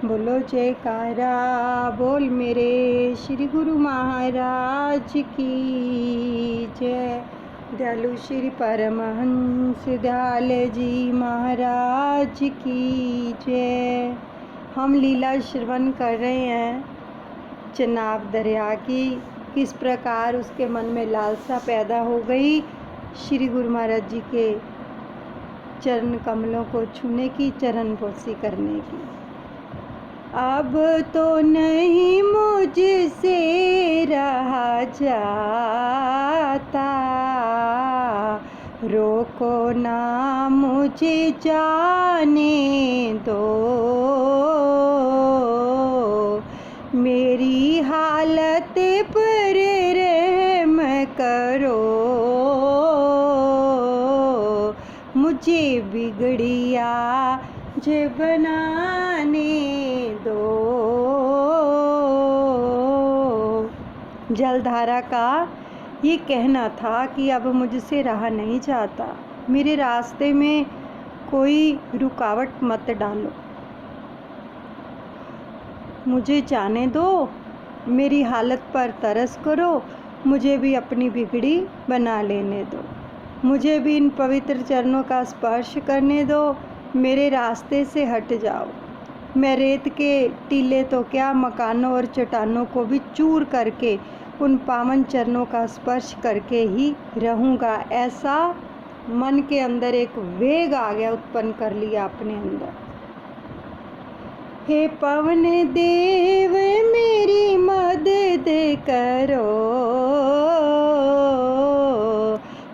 बोलो जयकारा बोल मेरे श्री गुरु महाराज की जय। दयालु श्री परमहंस दयाल जी महाराज की जय। हम लीला श्रवण कर रहे हैं चनाब दरिया की, किस प्रकार उसके मन में लालसा पैदा हो गई श्री गुरु महाराज जी के चरण कमलों को छूने की, चरण पोसी करने की। अब तो नहीं मुझसे रहा जाता, रोको ना मुझे जाने दो, मेरी हालत पर रहम करो, मुझे बिगड़िया जे बनाने दो। जलधारा का ये कहना था कि अब मुझसे रहा नहीं जाता, मेरे रास्ते में कोई रुकावट मत डालो, मुझे जाने दो, मेरी हालत पर तरस करो, मुझे भी अपनी बिगड़ी बना लेने दो, मुझे भी इन पवित्र चरणों का स्पर्श करने दो, मेरे रास्ते से हट जाओ। मैं रेत के टीले तो क्या, मकानों और चट्टानों को भी चूर करके उन पावन चरणों का स्पर्श करके ही रहूँगा। ऐसा मन के अंदर एक वेग आ गया, उत्पन्न कर लिया अपने अंदर। हे पवन देव मेरी मदद करो,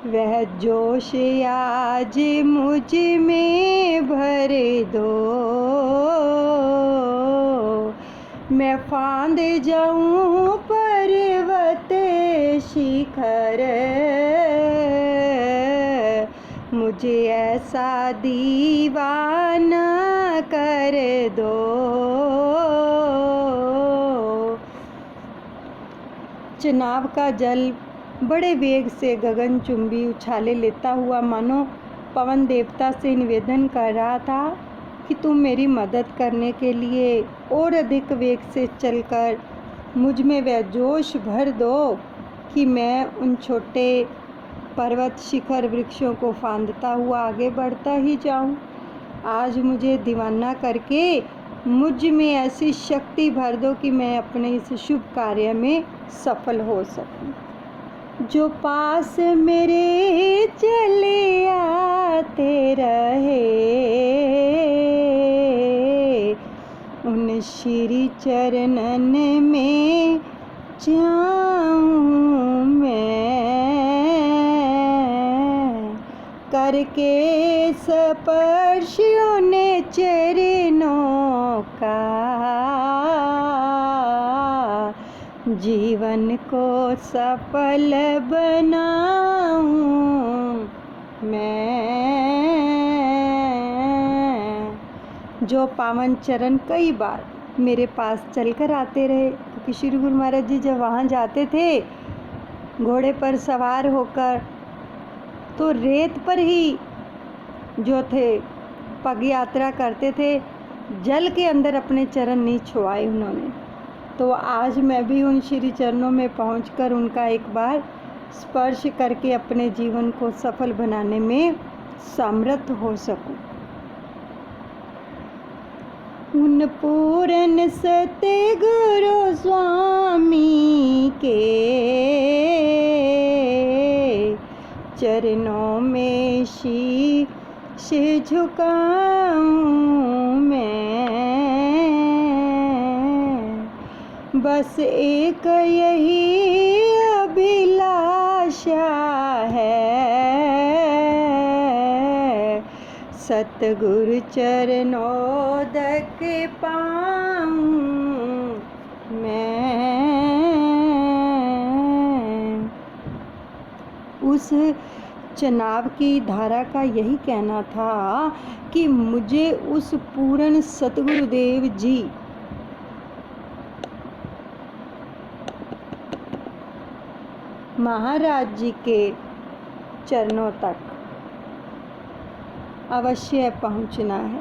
वह जोश आज मुझ में भर दो, मैं फांद जाऊं पर्वत शिखर, मुझे ऐसा दीवाना कर दो। चनाब का जल बड़े वेग से गगनचुंबी उछाले लेता हुआ मानो पवन देवता से निवेदन कर रहा था कि तुम मेरी मदद करने के लिए और अधिक वेग से चलकर मुझ में वह जोश भर दो कि मैं उन छोटे पर्वत शिखर वृक्षों को फांदता हुआ आगे बढ़ता ही जाऊं। आज मुझे दीवाना करके मुझ में ऐसी शक्ति भर दो कि मैं अपने इस शुभ कार्य में सफल हो सकूं। जो पास मेरे चले आते रहे, उन श्री चरणन में जाऊं मैं, करके स्पर्श उन चरणों का, जीवन को सफल बनाऊं मैं। जो पावन चरण कई बार मेरे पास चलकर आते रहे, क्योंकि श्री गुरु महाराज जी जब वहाँ जाते थे घोड़े पर सवार होकर, तो रेत पर ही जो थे पग यात्रा करते थे, जल के अंदर अपने चरण नहीं छुआए उन्होंने। तो आज मैं भी उन श्री चरणों में पहुंचकर उनका एक बार स्पर्श करके अपने जीवन को सफल बनाने में समर्थ हो सकूं। उन पूर्ण सतगुरु स्वामी के चरणों में शीश झुकाऊं मैं, बस एक यही अभिलाषा है, सतगुरु चरणोदक पाऊं मैं। उस चनाब की धारा का यही कहना था कि मुझे उस पूर्ण सतगुरुदेव जी महाराज जी के चरणों तक अवश्य पहुंचना है।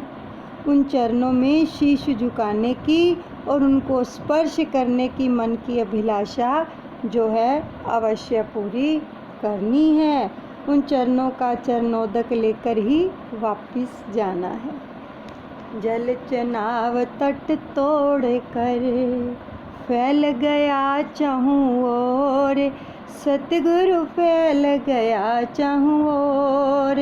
उन चरणों में शीश झुकाने की और उनको स्पर्श करने की मन की अभिलाषा जो है अवश्य पूरी करनी है। उन चरणों का चरणोदक लेकर ही वापिस जाना है। जल चनाव तट तोड़ कर फैल गया चाहूं ओर, सतगुरु फैल गया चाहूं ओर।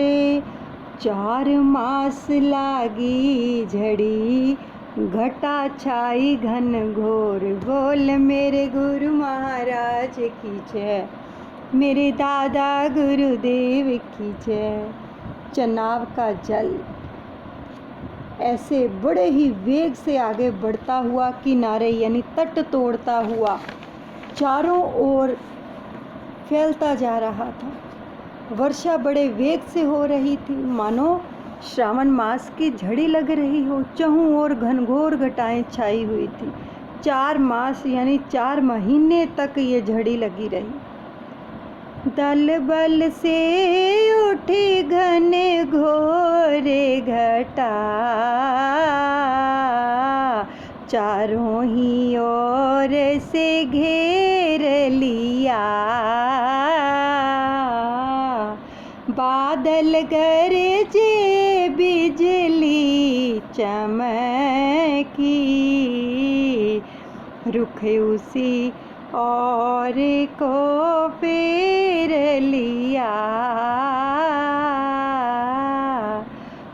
4 मास लागी झड़ी घटा छाई घन घोर, बोल मेरे गुरु महाराज की जय, मेरे दादा गुरुदेव की जय। चनाव का जल ऐसे बड़े ही वेग से आगे बढ़ता हुआ किनारे यानी तट तोड़ता हुआ चारों ओर फैलता जा रहा था। वर्षा बड़े वेग से हो रही थी, मानो श्रावण मास की झड़ी लग रही हो। चहुं ओर घनघोर घटाएं छाई हुई थी। 4 मास यानी 4 महीने तक ये झड़ी लगी रही। दल बल से उठी घने घोरे घटा, चारों ही ओर से घेर लिया। बादल गरजे बिजली चमकी, रुख उसी और को फेर लिया।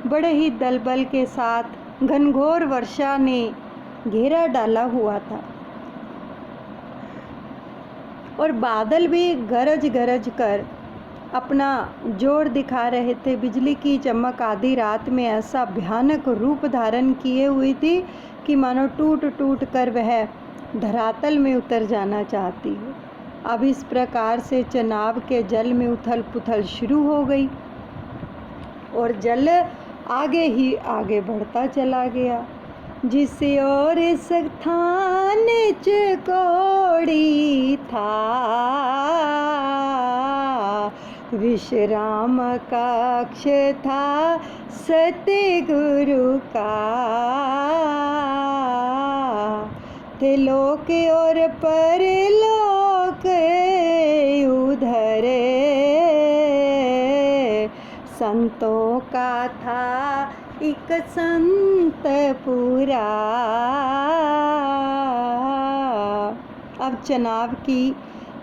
बड़े ही दलबल के साथ घनघोर वर्षा ने घेरा डाला हुआ था और बादल भी गरज गरज कर अपना जोर दिखा रहे थे। बिजली की चमक आधी रात में ऐसा भयानक रूप धारण किए हुई थी कि मानो टूट टूट कर वह धरातल में उतर जाना चाहती है। अब इस प्रकार से चनाव के जल में उथल पुथल शुरू हो गई और जल आगे ही आगे बढ़ता चला गया। जिस ओर स्थान चकोड़ी था, विश्राम कक्ष था सतगुरु का। थे लोक और परलोक उधर, संतों का था एक संतपुरा। अब चनाव की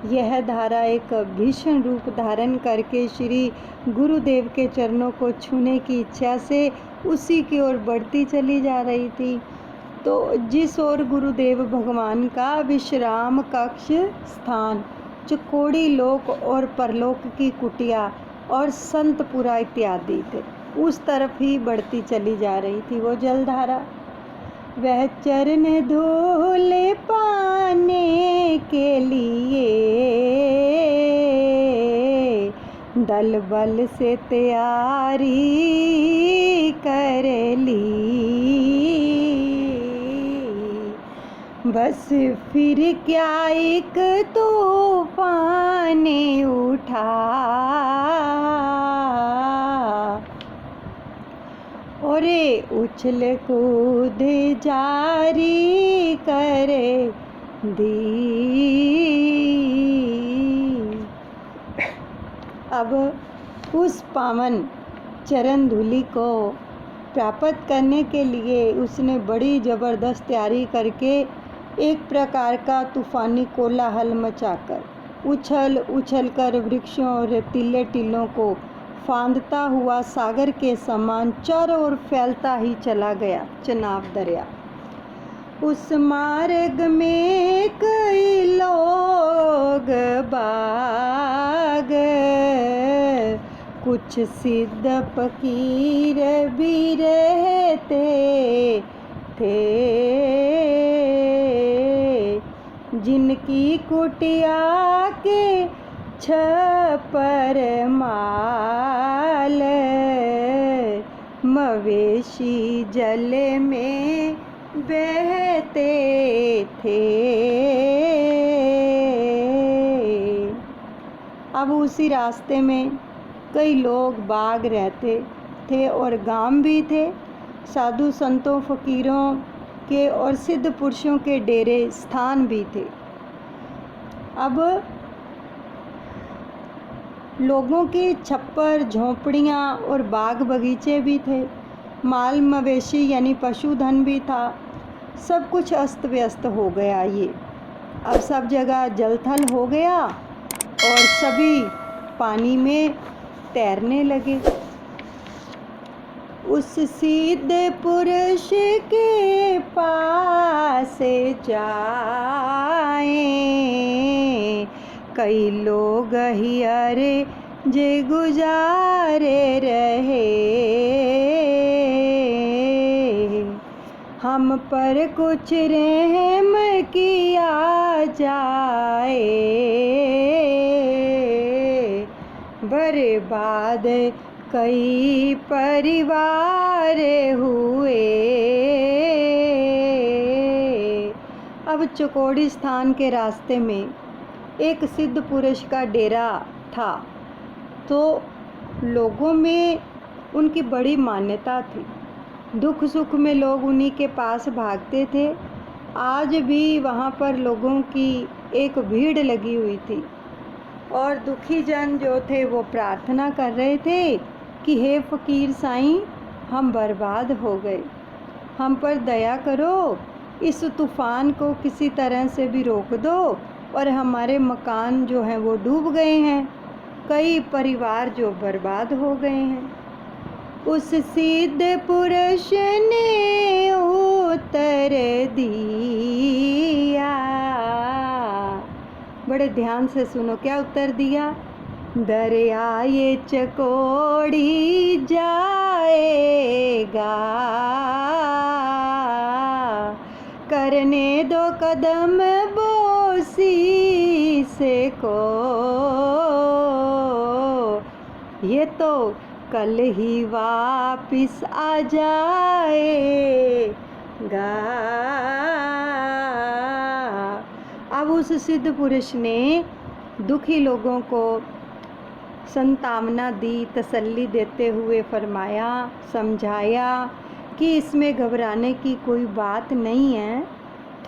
यह धारा एक भीषण रूप धारण करके श्री गुरुदेव के चरणों को छूने की इच्छा से उसी की ओर बढ़ती चली जा रही थी। तो जिस ओर गुरुदेव भगवान का विश्राम कक्ष स्थान, चकोड़ी लोक और परलोक की कुटिया और संतपुरा इत्यादि थे, उस तरफ ही बढ़ती चली जा रही थी वो जलधारा। वह चरण धूल पाने के लिए दल बल से तैयारी कर ली। बस फिर क्या एक तूफान उठा, और उछल कूद जारी कर दी। अब उस पावन चरण धूलि को प्राप्त करने के लिए उसने बड़ी ज़बरदस्त तैयारी करके एक प्रकार का तूफानी कोलाहल मचाकर उछल उछल कर वृक्षों और रेतीले टीलों को फांदता हुआ सागर के समान चारों ओर फैलता ही चला गया चनाव दरिया। उस मार्ग में कई लोग बाग, कुछ सिद्ध फकीर भी रहते थे, जिनकी कुटिया के छपर माल मवेशी जल में बहते थे। अब उसी रास्ते में कई लोग बाग रहते थे और गांव भी थे, साधु संतों, फकीरों के और सिद्ध पुरुषों के डेरे स्थान भी थे। अब लोगों के छप्पर, झोंपड़ियाँ और बाग बगीचे भी थे। माल मवेशी यानी पशुधन भी था। सब कुछ अस्त व्यस्त हो गया। ये अब सब जगह जलथल हो गया और सभी पानी में तैरने लगे। उस सिद्ध पुरुष के पास जाए कई लोग हियर जे गुजारे रहे, हम पर कुछ रहम किया जाए, बर्बाद कई परिवार हुए। अब चकोड़ी स्थान के रास्ते में एक सिद्ध पुरुष का डेरा था, तो लोगों में उनकी बड़ी मान्यता थी। दुख सुख में लोग उन्हीं के पास भागते थे। आज भी वहाँ पर लोगों की एक भीड़ लगी हुई थी और दुखी जन जो थे वो प्रार्थना कर रहे थे कि हे फ़कीर साईं, हम बर्बाद हो गए, हम पर दया करो, इस तूफ़ान को किसी तरह से भी रोक दो और हमारे मकान जो हैं वो डूब गए हैं, कई परिवार जो बर्बाद हो गए हैं। उस सिद्ध पुरुष ने उत्तर दिया, बड़े ध्यान से सुनो क्या उत्तर दिया। दरिया ये चकोड़ी जाएगा, करने दो कदम बोसी से को, ये तो कल ही वापिस आ जाएगा। अब उस सिद्ध पुरुष ने दुखी लोगों को संतावना दी, तसल्ली देते हुए फरमाया, समझाया कि इसमें घबराने की कोई बात नहीं है।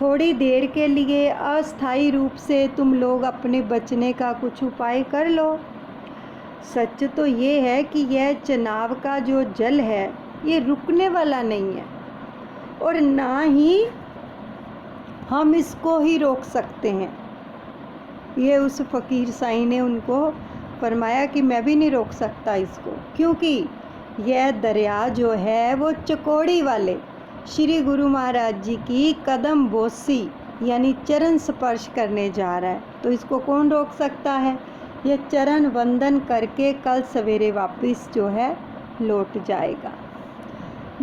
थोड़ी देर के लिए अस्थायी रूप से तुम लोग अपने बचने का कुछ उपाय कर लो। सच तो ये है कि यह चनाव का जो जल है ये रुकने वाला नहीं है और ना ही हम इसको ही रोक सकते हैं। ये उस फ़कीर साईं ने उनको फरमाया कि मैं भी नहीं रोक सकता इसको, क्योंकि यह दरिया जो है वो चकोड़ी वाले श्री गुरु महाराज जी की कदम बोसी यानी चरण स्पर्श करने जा रहा है, तो इसको कौन रोक सकता है। यह चरण वंदन करके कल सवेरे वापस जो है लौट जाएगा।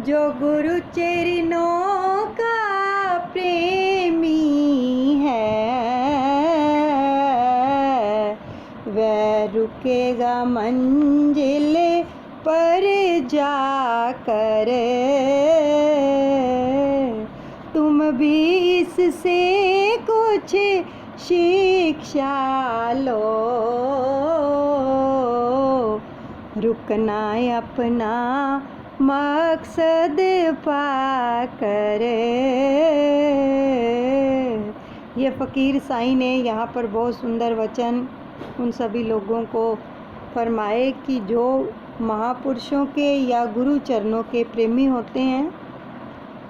जो गुरु चरणों का प्रेमी है वह रुकेगा मंजिल पर जाकर, तुम भी इससे कुछ शिक्षा लो, रुकना अपना मकसद पाकर। ये फ़कीर साईं ने यहाँ पर बहुत सुंदर वचन उन सभी लोगों को फरमाए कि जो महापुरुषों के या गुरु चरणों के प्रेमी होते हैं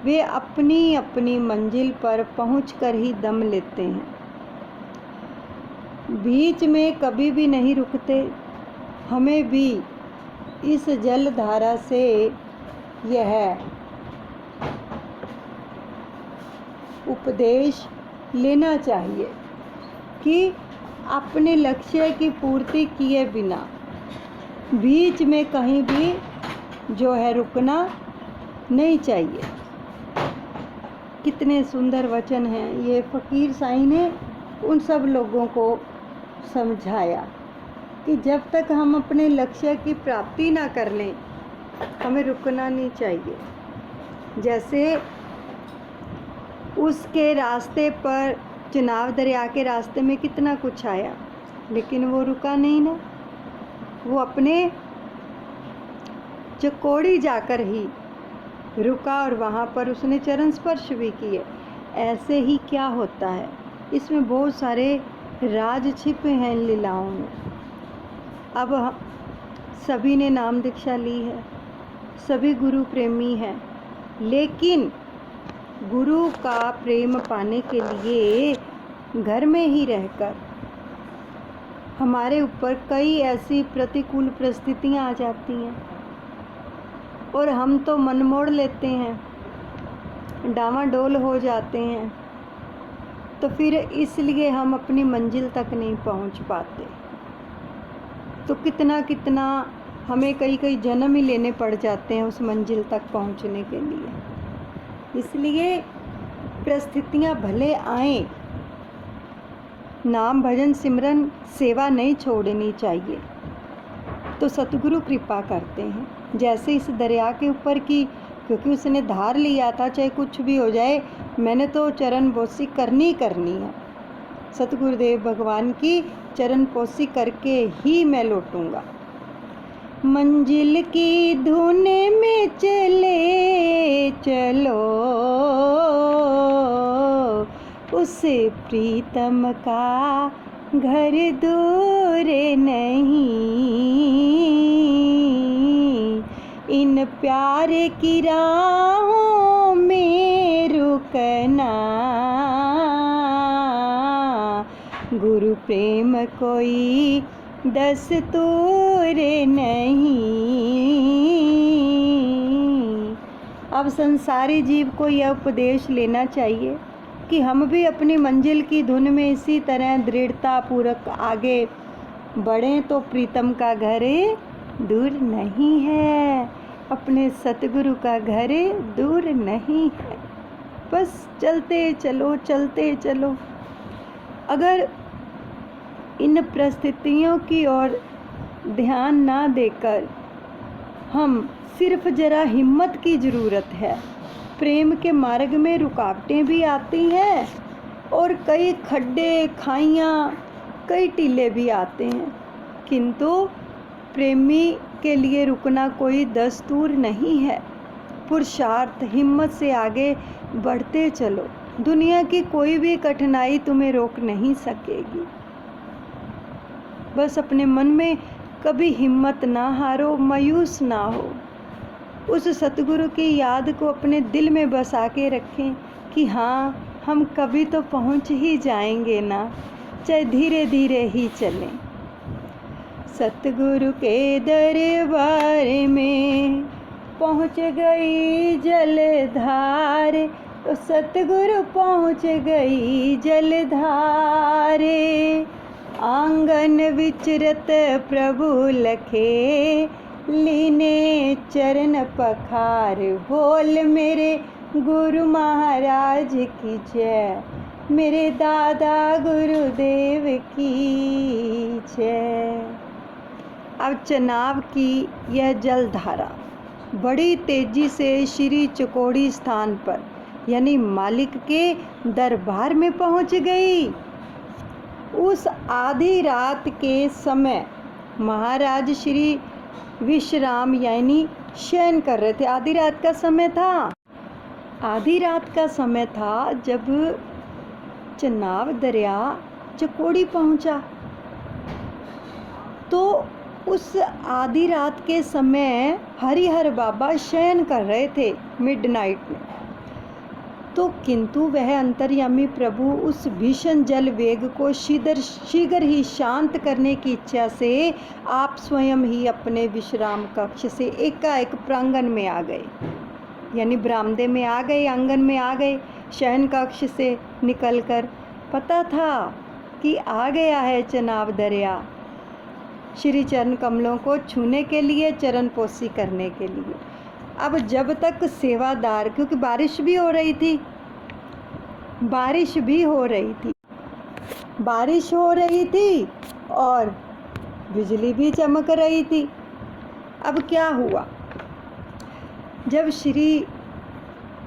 वे अपनी अपनी मंजिल पर पहुंचकर ही दम लेते हैं, बीच में कभी भी नहीं रुकते। हमें भी इस जल धारा से यह उपदेश लेना चाहिए कि अपने लक्ष्य की पूर्ति किए बिना बीच में कहीं भी जो है रुकना नहीं चाहिए। कितने सुंदर वचन हैं। ये फ़कीर साईं ने उन सब लोगों को समझाया कि जब तक हम अपने लक्ष्य की प्राप्ति ना कर लें हमें रुकना नहीं चाहिए। जैसे उसके रास्ते पर चनाव दरिया के रास्ते में कितना कुछ आया लेकिन वो रुका नहीं ना, वो अपने चकोड़ी जाकर ही रुका और वहाँ पर उसने चरण स्पर्श भी किए। ऐसे ही क्या होता है, इसमें बहुत सारे राज छिपे हैं इन लीलाओं में। अब सभी ने नाम दीक्षा ली है, सभी गुरु प्रेमी हैं, लेकिन गुरु का प्रेम पाने के लिए घर में ही रहकर हमारे ऊपर कई ऐसी प्रतिकूल परिस्थितियां आ जाती हैं और हम तो मन मोड़ लेते हैं, डामाडोल हो जाते हैं, तो फिर इसलिए हम अपनी मंजिल तक नहीं पहुंच पाते। तो कितना कितना हमें कई कई जन्म ही लेने पड़ जाते हैं उस मंजिल तक पहुंचने के लिए। इसलिए परिस्थितियां भले आएं, नाम भजन सिमरन सेवा नहीं छोड़नी चाहिए। तो सतगुरु कृपा करते हैं, जैसे इस दरिया के ऊपर की, क्योंकि उसने धार लिया था चाहे कुछ भी हो जाए मैंने तो चरण पोसी करनी है। सतगुरुदेव भगवान की चरण पोसी करके ही मैं लौटूंगा। मंजिल की धुन में चले चलो, उस प्रीतम का घर दूर नहीं, इन प्यार की राहों में रुकना, गुरु प्रेम कोई दस्तूर नहीं। अब संसारी जीव को यह उपदेश लेना चाहिए कि हम भी अपनी मंजिल की धुन में इसी तरह दृढ़ता पूर्वक आगे बढ़ें तो प्रीतम का घर दूर नहीं है, अपने सतगुरु का घर दूर नहीं है। बस चलते चलो। अगर इन परिस्थितियों की ओर ध्यान ना देकर हम सिर्फ जरा हिम्मत की ज़रूरत है। प्रेम के मार्ग में रुकावटें भी आती हैं और कई खड्डे खाइयाँ, कई टीले भी आते हैं, किंतु प्रेमी के लिए रुकना कोई दस्तूर नहीं है। पुरुषार्थ हिम्मत से आगे बढ़ते चलो, दुनिया की कोई भी कठिनाई तुम्हें रोक नहीं सकेगी। बस अपने मन में कभी हिम्मत ना हारो, मायूस ना हो। उस सतगुरु की याद को अपने दिल में बसा के रखें कि हाँ, हम कभी तो पहुँच ही जाएंगे ना, चाहे धीरे धीरे ही चलें। सतगुरु के दरबार में पहुँच गई जलधार, तो सतगुरु पहुँच गई जलधार। आंगन विचरत प्रभु लखे, लीने चरण पखार, बोल मेरे गुरु महाराज की जय, मेरे दादा गुरुदेव की जय। अब चनाव की यह जलधारा बड़ी तेजी से श्री चकोड़ी स्थान पर यानी मालिक के दरबार में पहुंच गई। उस आधी रात के समय महाराज श्री विश्राम यानी शयन कर रहे थे। आधी रात का समय था जब चनाव दरिया चकोड़ी पहुंचा। तो उस आधी रात के समय हरिहर बाबा शयन कर रहे थे मिडनाइट में। तो किंतु वह अंतर्यामी प्रभु उस भीषण जल वेग को शीघ्र ही शांत करने की इच्छा से आप स्वयं ही अपने विश्राम कक्ष से एकाएक प्रांगण में आ गए, यानी बरामदे में आ गए, आंगन में आ गए। शयन कक्ष से निकलकर पता था कि आ गया है चनाव दरिया, श्री चरण कमलों को छूने के लिए, चरण पोसी करने के लिए। अब जब तक सेवादार, क्योंकि बारिश भी हो रही थी और बिजली भी चमक रही थी। अब क्या हुआ, जब श्री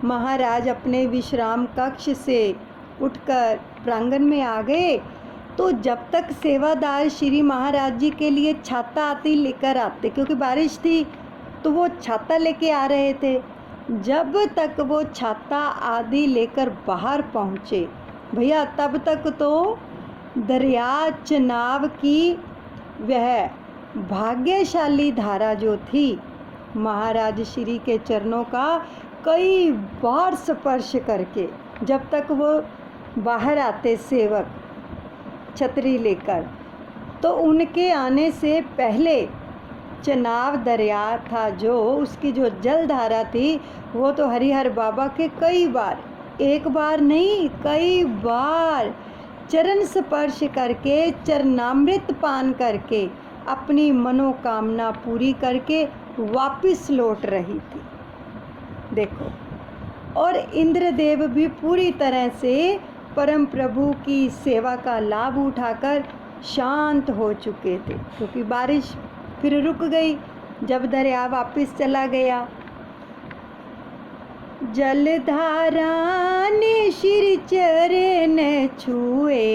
महाराज अपने विश्राम कक्ष से उठकर प्रांगण में आ गए, तो जब तक सेवादार श्री महाराज जी के लिए छाता लेकर आते, क्योंकि बारिश थी तो वो छाता लेके आ रहे थे। जब तक वो छाता आदि लेकर बाहर पहुँचे, भैया तब तक तो दरिया चनाब की वह भाग्यशाली धारा जो थी महाराज श्री के चरणों का कई बार स्पर्श करके, जब तक वो बाहर आते सेवक छतरी लेकर, तो उनके आने से पहले चनाब दरिया था जो उसकी जो जल धारा थी वो तो हरिहर बाबा के कई बार, एक बार नहीं कई बार चरण स्पर्श करके चरणामृत पान करके अपनी मनोकामना पूरी करके वापस लौट रही थी। देखो, और इंद्रदेव भी पूरी तरह से परम प्रभु की सेवा का लाभ उठाकर शांत हो चुके थे, क्योंकि बारिश फिर रुक गई जब दरिया वापस चला गया। जलधारा ने श्री चरण छुए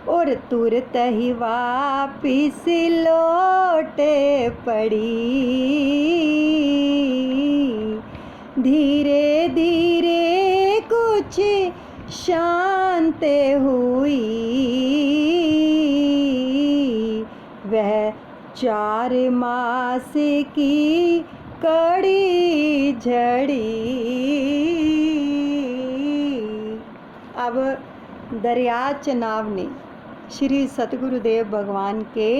और तुरत ही वापिस लौट पड़ी। धीरे धीरे कुछ शांत हुई वह 4 मास की कड़ी झड़ी। अब दरिया चनाब ने श्री सतगुरुदेव भगवान के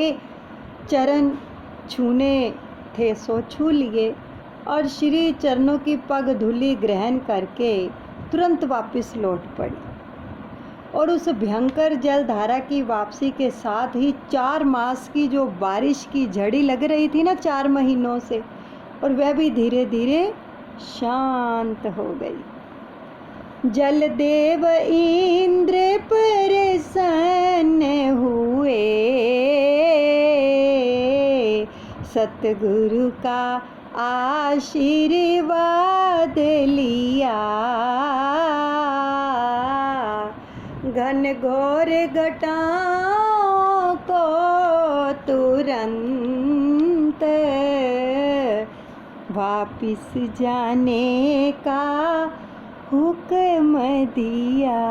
चरण छूने थे सो छू लिए और श्री चरणों की पग धूलि ग्रहण करके तुरंत वापस लौट पड़ी। और उस भयंकर जल धारा की वापसी के साथ ही 4 मास की जो बारिश की झड़ी लग रही थी ना 4 महीनों से, और वह भी धीरे धीरे शांत हो गई। जलदेव इंद्र प्रसन्न हुए, सतगुरु का आशीर्वाद लिया। घन घोर घटाओं को तुरंत वापिस जाने का हुक्म दिया।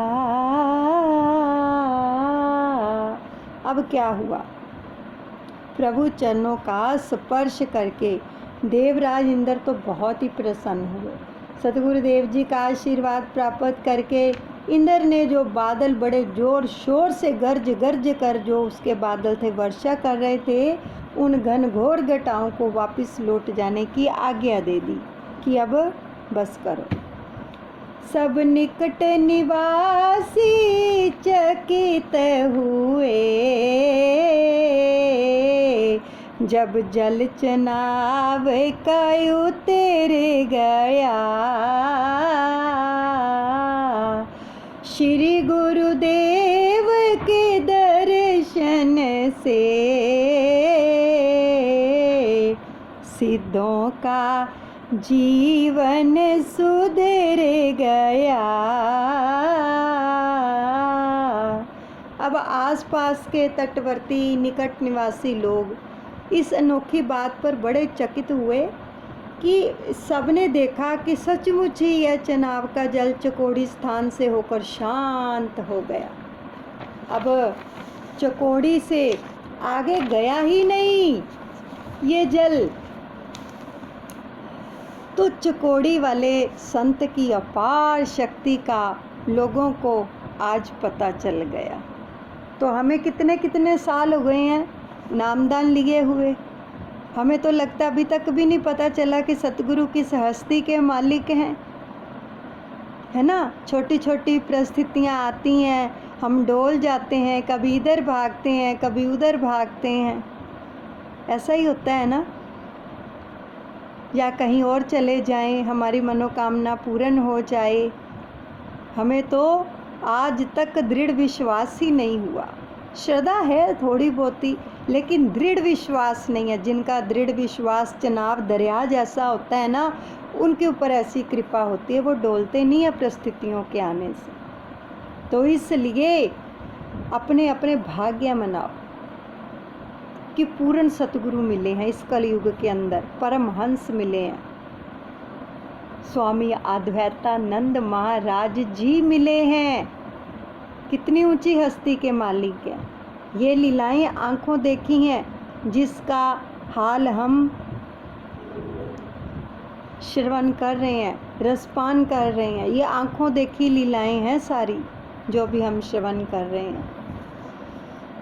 अब क्या हुआ? प्रभु चरणों का स्पर्श करके देवराज इंद्र तो बहुत ही प्रसन्न हुए। सतगुरुदेव जी का आशीर्वाद प्राप्त करके इंद्र ने जो बादल बड़े जोर शोर से गरज गरज कर जो उसके बादल थे वर्षा कर रहे थे, उन घन घोर घटाओं को वापस लौट जाने की आज्ञा दे दी कि अब बस करो। सब निकट निवासी चकित हुए, जब जल चनाव का उतर गया। श्री गुरुदेव के दर्शन से सिद्धों का जीवन सुधर गया। अब आसपास के तटवर्ती निकट निवासी लोग इस अनोखी बात पर बड़े चकित हुए कि सबने देखा कि सचमुच ही यह चनाब का जल चकोड़ी स्थान से होकर शांत हो गया। अब चकोड़ी से आगे गया ही नहीं ये जल, तो चकोड़ी वाले संत की अपार शक्ति का लोगों को आज पता चल गया। तो हमें कितने कितने साल हो गए हैं नामदान लिए हुए, हमें तो लगता अभी तक भी नहीं पता चला कि सतगुरु किस हस्ती के मालिक हैं, है ना। छोटी छोटी परिस्थितियाँ आती हैं, हम डोल जाते हैं, कभी इधर भागते हैं कभी उधर भागते हैं, ऐसा ही होता है ना। या कहीं और चले जाएं, हमारी मनोकामना पूर्ण हो जाए। हमें तो आज तक दृढ़ विश्वास ही नहीं हुआ। श्रद्धा है थोड़ी बहुती, लेकिन दृढ़ विश्वास नहीं है। जिनका दृढ़ विश्वास चनाब दरिया जैसा होता है ना, उनके ऊपर ऐसी कृपा होती है, वो डोलते नहीं है परिस्थितियों के आने से। तो इसलिए अपने अपने भाग्य मनाओ क्योंकि पूर्ण सतगुरु मिले हैं इस कलयुग के अंदर, परमहंस मिले हैं। स्वामी अद्वैतानंद महाराज जी मिले हैं, कितनी ऊंची हस्ती के मालिक हैं। ये लीलाएं आंखों देखी हैं, जिसका हाल हम श्रवण कर रहे हैं, रसपान कर रहे हैं। ये आंखों देखी लीलाएं हैं सारी, जो भी हम श्रवण कर रहे हैं।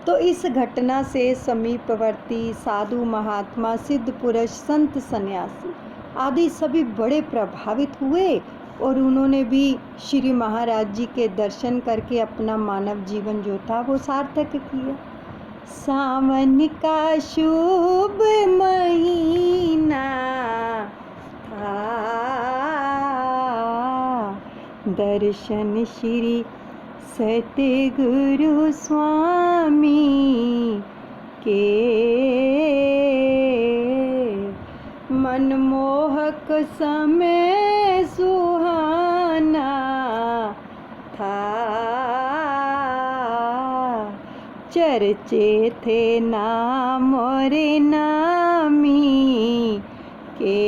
तो इस घटना से समीपवर्ती साधु, महात्मा, सिद्ध पुरुष, संत, सन्यासी आदि सभी बड़े प्रभावित हुए और उन्होंने भी श्री महाराज जी के दर्शन करके अपना मानव जीवन जो था वो सार्थक किया। सावन का शुभ महीना था, दर्शन श्री सतगुरु स्वामी के, मनमोहक समय सुहाना था, चर्चे थे नाम और नामी के।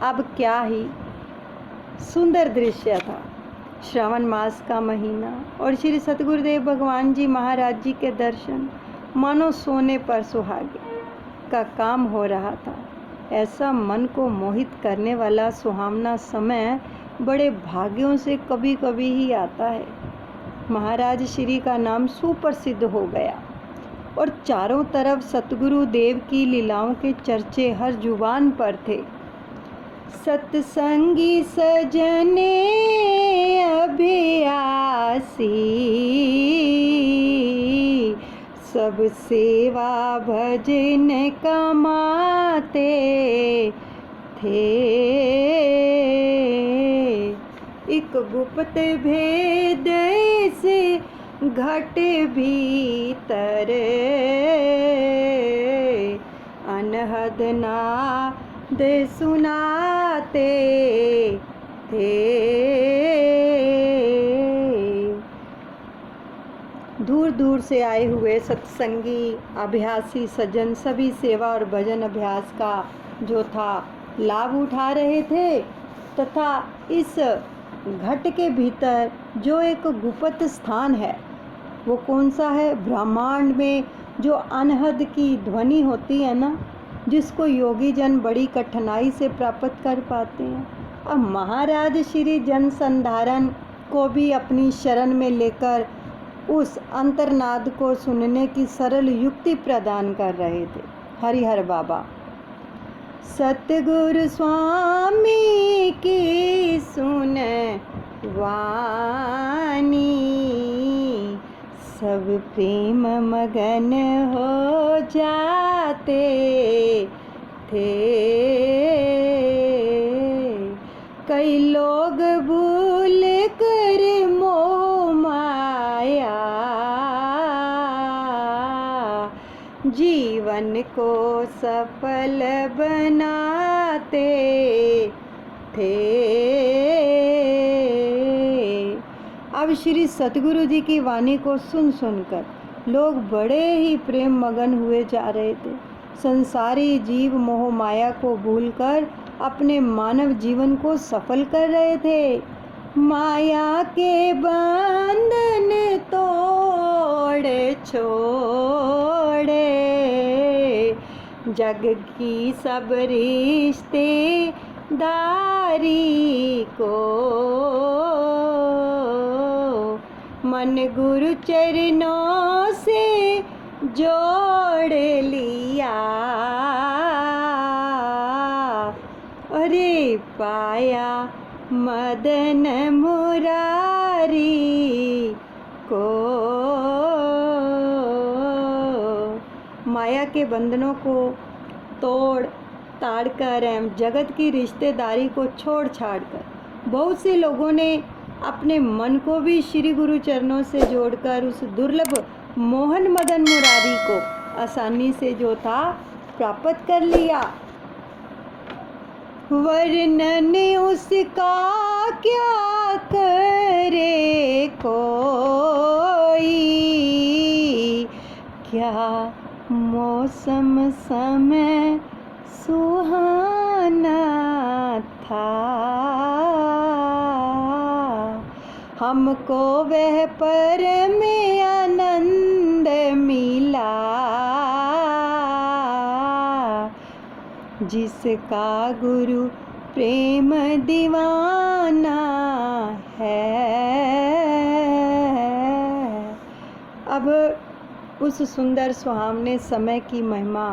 अब क्या ही सुंदर दृश्य था। श्रावण मास का महीना और श्री सतगुरुदेव भगवान जी महाराज जी के दर्शन, मानो सोने पर सुहागे का काम हो रहा था। ऐसा मन को मोहित करने वाला सुहावना समय बड़े भाग्यों से कभी कभी ही आता है। महाराज श्री का नाम सुप्रसिद्ध हो गया और चारों तरफ सतगुरु देव की लीलाओं के चर्चे हर जुबान पर थे। सत्संगी सजने अभियासी, सब सेवा भजन कमाते थे। एक गुप्त भेद से घट भीतर, अनहद नाद सुनाते थे। दूर दूर से आए हुए सत्संगी अभ्यासी सज्जन सभी सेवा और भजन अभ्यास का जो था लाभ उठा रहे थे, तथा इस घट के भीतर जो एक गुप्त स्थान है, वो कौन सा है? ब्रह्मांड में जो अनहद की ध्वनि होती है ना, जिसको योगी जन बड़ी कठिनाई से प्राप्त कर पाते हैं। अब महाराज श्री जन संधारण को भी अपनी शरण में लेकर उस अंतर्नाद को सुनने की सरल युक्ति प्रदान कर रहे थे। हरिहर बाबा सतगुरु स्वामी की सुन वाणी, सब प्रेम मगन हो जाते थे। कई लोग भूल कर मोह माया, जीवन को सफल बनाते थे। अब श्री सतगुरु जी की वाणी को सुन सुनकर लोग बड़े ही प्रेम मगन हुए जा रहे थे। संसारी जीव मोह माया को भूलकर अपने मानव जीवन को सफल कर रहे थे। माया के बंधन तोड़ छोड़े, जग की सब रिश्तेदारी को, मन गुरु चरणों से जोड़ लिया। अरे पाया मदन मुरारी को। माया के बंधनों को तोड़ ताड़ कर एवं जगत की रिश्तेदारी को छोड़ छाड़ कर बहुत से लोगों ने अपने मन को भी श्री गुरु चरणों से जोड़कर उस दुर्लभ मोहन मदन मुरारी को आसानी से जो था प्राप्त कर लिया। वर्णन उसका क्या करे कोई, क्या मौसम समय सुहाना था, हमको वह पर में आनंद मिला, जिसका गुरु प्रेम दीवाना है। अब उस सुंदर सुहावने समय की महिमा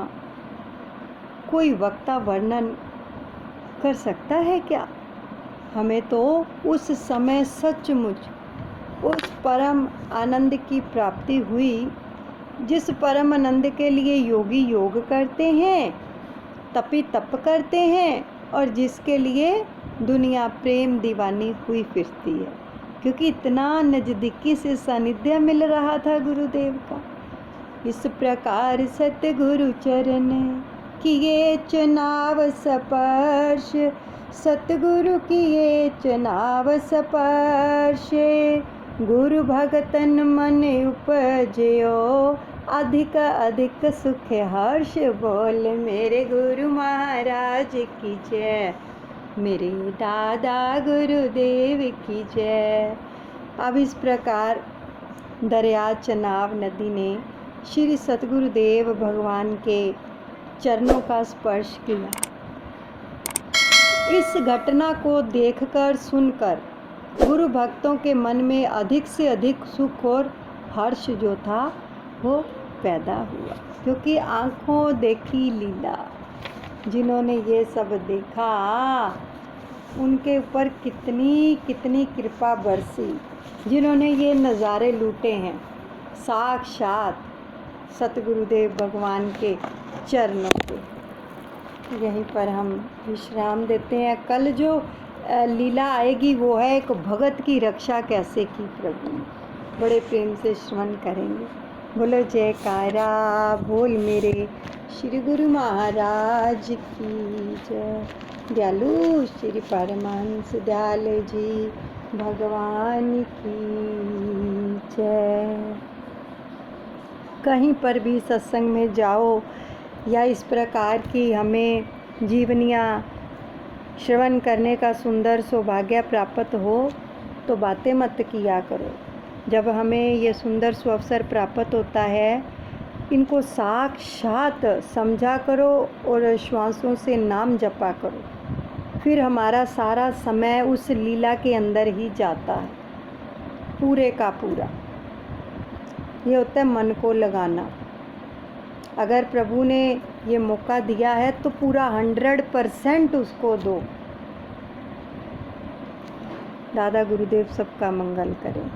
कोई वक्ता वर्णन कर सकता है क्या? हमें तो उस समय सचमुच उस परम आनंद की प्राप्ति हुई, जिस परम आनंद के लिए योगी योग करते हैं, तपी तप करते हैं, और जिसके लिए दुनिया प्रेम दीवानी हुई फिरती है, क्योंकि इतना नज़दीकी से सानिध्य मिल रहा था गुरुदेव का। इस प्रकार सतगुरु चरण किए चुनाव स्पर्श, सतगुरु किए चुनाव स्पर्श, गुरु भगतन मन उपजयो, अधिक अधिक सुख हर्ष। बोल मेरे गुरु महाराज की जय, मेरे दादा गुरुदेव की जय। अब इस प्रकार दरिया चनाब नदी ने श्री सतगुरुदेव भगवान के चरणों का स्पर्श किया। इस घटना को देखकर सुनकर गुरु भक्तों के मन में अधिक से अधिक सुख और हर्ष जो था वो पैदा हुआ, क्योंकि आँखों देखी लीला। जिन्होंने ये सब देखा उनके ऊपर कितनी कितनी कृपा बरसी, जिन्होंने ये नज़ारे लूटे हैं साक्षात सतगुरुदेव भगवान के चरणों पे। यहीं पर हम विश्राम देते हैं। कल जो लीला आएगी वो है एक भगत की रक्षा कैसे की प्रभु ने, बड़े प्रेम से श्रवण करेंगे। बोलो जयकारा बोल मेरे श्री गुरु महाराज की जय। दयालु श्री परमहंस दयाल जी भगवान की जय। कहीं पर भी सत्संग में जाओ या इस प्रकार की हमें जीवनियाँ श्रवण करने का सुंदर सौभाग्य प्राप्त हो तो बातें मत किया करो। जब हमें ये सुंदर सुअवसर प्राप्त होता है, इनको साक्षात समझा करो और श्वासों से नाम जपा करो, फिर हमारा सारा समय उस लीला के अंदर ही जाता है पूरे का पूरा। ये होता है मन को लगाना। अगर प्रभु ने ये मौका दिया है तो पूरा 100% उसको दो। दादा गुरुदेव सबका मंगल करें।